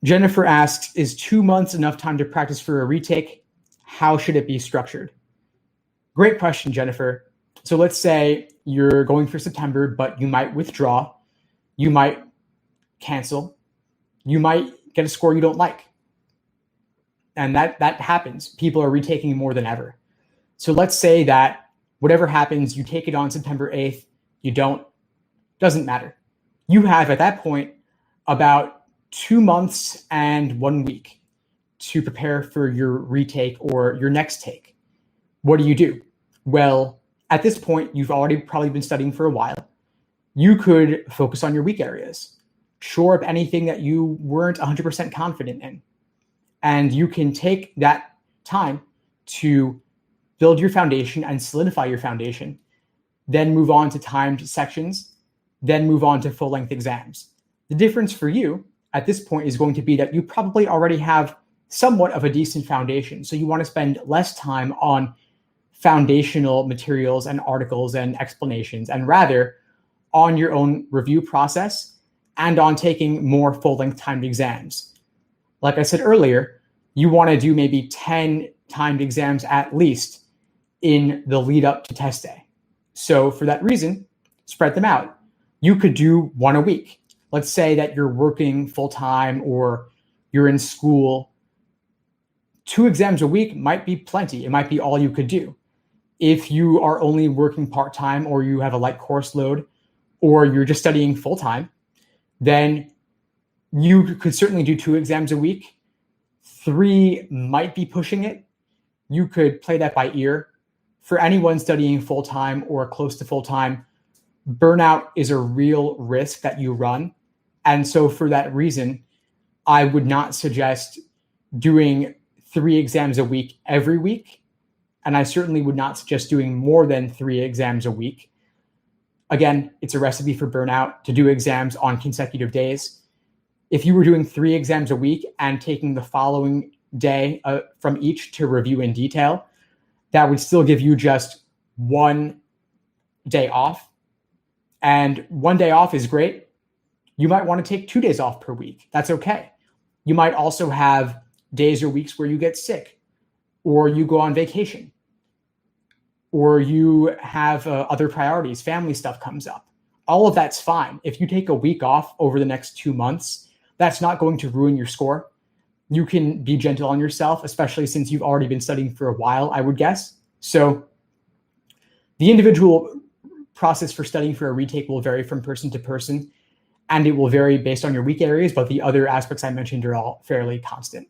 Jennifer asks, is 2 months enough time to practice for a retake? How should it be structured? Great question, Jennifer. So let's say you're going for September, but you might withdraw, you might cancel, you might get a score you don't like. And that happens. People are retaking more than ever. So let's say that whatever happens, you take it on September 8th, you don't, doesn't matter. You have at that point about 2 months and 1 week to prepare for your retake or your next take. What do? Well, at this point, you've already probably been studying for a while. You could focus on your weak areas, shore up anything that you weren't 100% confident in. And you can take that time to build your foundation and solidify your foundation, then move on to timed sections, then move on to full-length exams. The difference for you at this point is going to be that you probably already have somewhat of a decent foundation. So you want to spend less time on foundational materials and articles and explanations, and rather on your own review process and on taking more full-length timed exams. Like I said earlier, you want to do maybe 10 timed exams at least in the lead up to test day. So for that reason, spread them out. You could do 1 a week. Let's say that you're working full-time or you're in school. 2 exams a week might be plenty. It might be all you could do. If you are only working part-time or you have a light course load or you're just studying full-time, then you could certainly do 2 exams a week. 3 might be pushing it. You could play that by ear. For anyone studying full-time or close to full-time, burnout is a real risk that you run. And so for that reason, I would not suggest doing 3 exams a week every week. And I certainly would not suggest doing more than 3 exams a week. Again, it's a recipe for burnout to do exams on consecutive days. If you were doing 3 exams a week and taking the following day from each to review in detail, that would still give you just 1 day off. And 1 day off is great. You might want to take 2 days off per week. That's okay. You might also have days or weeks where you get sick, or you go on vacation, or you have other priorities, family stuff comes up. All of that's fine. If you take a week off over the next 2 months, that's not going to ruin your score. You can be gentle on yourself, especially since you've already been studying for a while, I would guess. So the individual process for studying for a retake will vary from person to person, and it will vary based on your weak areas, but the other aspects I mentioned are all fairly constant.